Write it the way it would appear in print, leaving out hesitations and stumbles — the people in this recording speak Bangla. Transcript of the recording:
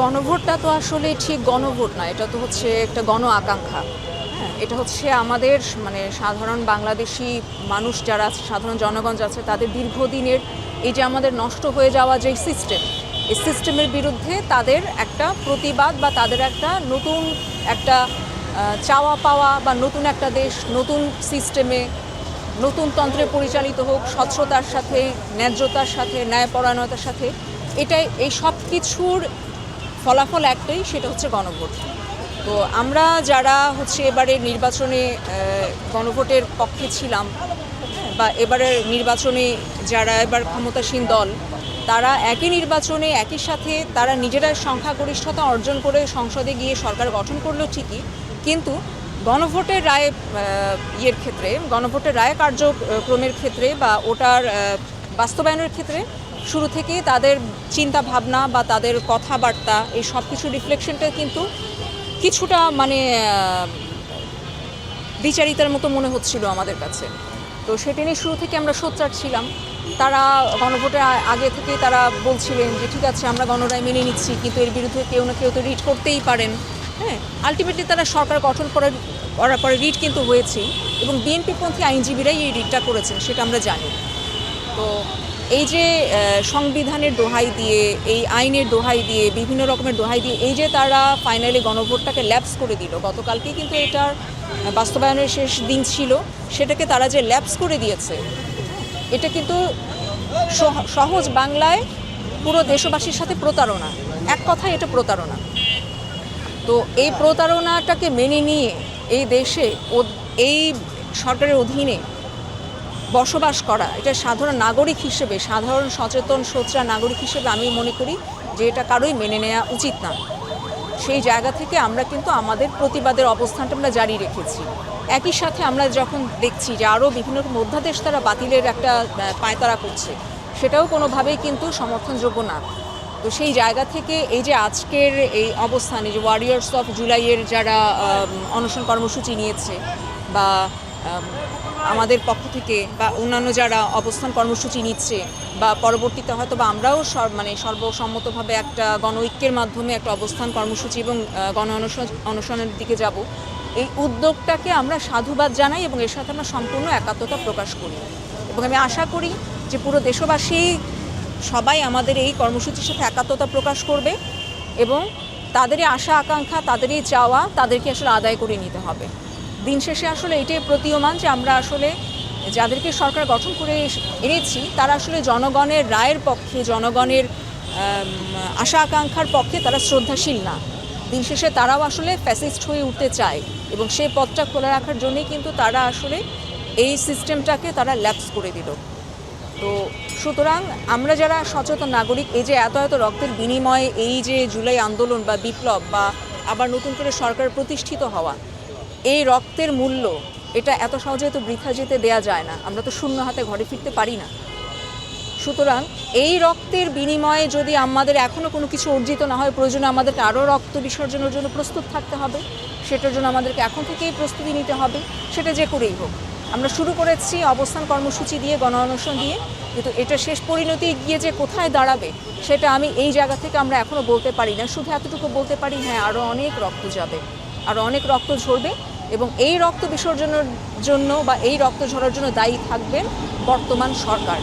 গণভোটটা তো আসলে ঠিক গণভোট না, এটা তো হচ্ছে একটা গণ আকাঙ্ক্ষা। হ্যাঁ, এটা হচ্ছে আমাদের মানে সাধারণ বাংলাদেশি মানুষ যারা আছে, সাধারণ জনগণ আছে, তাদের দীর্ঘদিনের এই যে আমাদের নষ্ট হয়ে যাওয়া যে সিস্টেম, এই সিস্টেমের বিরুদ্ধে তাদের একটা প্রতিবাদ বা তাদের একটা নতুন একটা চাওয়া পাওয়া বা নতুন একটা দেশ নতুন সিস্টেমে নতুন তন্ত্রে পরিচালিত হোক, স্বচ্ছতার সাথে, ন্যায্যতার সাথে, ন্যায়পরায়ণতার সাথে। এটাই এই সব কিছুর ফলাফল একটাই, সেটা হচ্ছে গণভোট। তো আমরা যারা হচ্ছে এবারের নির্বাচনে গণভোটের পক্ষে ছিলাম বা এবারের নির্বাচনে যারা এবার ক্ষমতাসীন দল, তারা একই নির্বাচনে একই সাথে তারা নিজেরা সংখ্যাগরিষ্ঠতা অর্জন করে সংসদে গিয়ে সরকার গঠন করলো ঠিকই, কিন্তু গণভোটের রায় ক্ষেত্রে, গণভোটের রায় কার্যক্রমের ক্ষেত্রে বা ওটার বাস্তবায়নের ক্ষেত্রে শুরু থেকে তাদের চিন্তা ভাবনা বা তাদের কথাবার্তা এই সব কিছু রিফ্লেকশনটা কিন্তু কিছুটা মানে বিচারিতার মতো মনে হচ্ছিল আমাদের কাছে। তো সেটা নিয়ে শুরু থেকে আমরা সোচ্চার ছিলাম। তারা গণভোটের আগে থেকে তারা বলছিলেন যে ঠিক আছে আমরা গণরায় মেনে নিচ্ছি, কিন্তু এর বিরুদ্ধে কেউ না কেউ তো রিট করতেই পারেন। হ্যাঁ, আলটিমেটলি তারা সরকার গঠন করার পরে রিট কিন্তু হয়েছেই, এবং বিএনপিপন্থী আইনজীবীরাই এই রিটটা করেছেন, সেটা আমরা জানি। তো এই যে সংবিধানের দোহাই দিয়ে, এই আইনের দোহাই দিয়ে, বিভিন্ন রকমের দোহাই দিয়ে এই যে তারা ফাইনালি গণভোটটাকে ল্যাপস করে দিল, গতকালকেই কিন্তু এটার বাস্তবায়নের শেষ দিন ছিল, সেটাকে তারা যে ল্যাপস করে দিয়েছে, এটা কিন্তু সহজ বাংলায় পুরো দেশবাসীর সাথে প্রতারণা। এক কথায় এটা প্রতারণা। তো এই প্রতারণাটাকে মেনে নিয়ে এই দেশে এই সরকারের অধীনে বসবাস করা, এটা সাধারণ নাগরিক হিসেবে, সাধারণ সচেতন সোচ্চার নাগরিক হিসেবে আমি মনে করি যে এটা কারোই মেনে নেওয়া উচিত না। সেই জায়গা থেকে আমরা কিন্তু আমাদের প্রতিবাদের অবস্থানটা আমরা জারি রেখেছি। একই সাথে আমরা যখন দেখছি যে আরও বিভিন্ন অধ্যাদেশ তারা বাতিলের একটা পায়তারা করছে, সেটাও কোনোভাবেই কিন্তু সমর্থনযোগ্য না। তো সেই জায়গা থেকে এই যে আজকের এই অবস্থানে যে ওয়ারিয়ার্স অফ জুলাইয়ের যারা অনশন কর্মসূচি নিয়েছে বা আমাদের পক্ষ থেকে বা অন্যান্য যারা অবস্থান কর্মসূচি নিচ্ছে বা পরবর্তীতে হয়তো বা আমরাও সর্বসম্মতভাবে একটা গণঐক্যের মাধ্যমে একটা অবস্থান কর্মসূচি এবং গণ অনশনের দিকে যাব, এই উদ্যোগটাকে আমরা সাধুবাদ জানাই এবং এর সাথে আমরা সম্পূর্ণ একাত্মতা প্রকাশ করি। এবং আমি আশা করি যে পুরো দেশবাসী সবাই আমাদের এই কর্মসূচির সাথে একাত্মতা প্রকাশ করবে এবং তাদেরই আশা আকাঙ্ক্ষা, তাদেরই চাওয়া, তাদেরকে আসলে আদায় করে নিতে হবে। দিন শেষে আসলে এটাই প্রতীয়মান যে আমরা আসলে যাদেরকে সরকার গঠন করে এনেছি তারা আসলে জনগণের রায়ের পক্ষে, জনগণের আশা আকাঙ্ক্ষার পক্ষে তারা শ্রদ্ধাশীল না। দিন শেষে তারাও আসলে ফ্যাসিস্ট হয়ে উঠতে চায় এবং সেই পথটা খোলা রাখার জন্যই কিন্তু তারা আসলে এই সিস্টেমটাকে তারা ল্যাপস করে দিল। তো সুতরাং আমরা যারা সচেতন নাগরিক, এই যে এত এত রক্তের বিনিময়ে এই যে জুলাই আন্দোলন বা বিপ্লব বা আবার নতুন করে সরকার প্রতিষ্ঠিত হওয়া, এই রক্তের মূল্য এটা এত সহজে তো বৃথা যেতে দেয়া যায় না। আমরা তো শূন্য হাতে ঘরে ফিরতে পারি না। সুতরাং এই রক্তের বিনিময়ে যদি আমাদের এখনও কোনো কিছু অর্জিত না হয়, প্রয়োজনে আমাদেরকে আরও রক্ত বিসর্জনের জন্য প্রস্তুত থাকতে হবে। সেটার জন্য আমাদেরকে এখন থেকেই প্রস্তুতি নিতে হবে, সেটা যে করেই হোক। আমরা শুরু করেছি অবস্থান কর্মসূচি দিয়ে, গণ অনশন দিয়ে, কিন্তু এটা শেষ পরিণতি গিয়ে যে কোথায় দাঁড়াবে সেটা আমি এই জায়গা থেকে আমরা এখনও বলতে পারি না। শুধু এতটুকু বলতে পারি, হ্যাঁ, আরও অনেক রক্ত যাবে, আরও অনেক রক্ত ঝরবে এবং এই রক্ত বিসর্জনের জন্য বা এই রক্ত ঝরার জন্য দায়ী থাকবেন বর্তমান সরকার।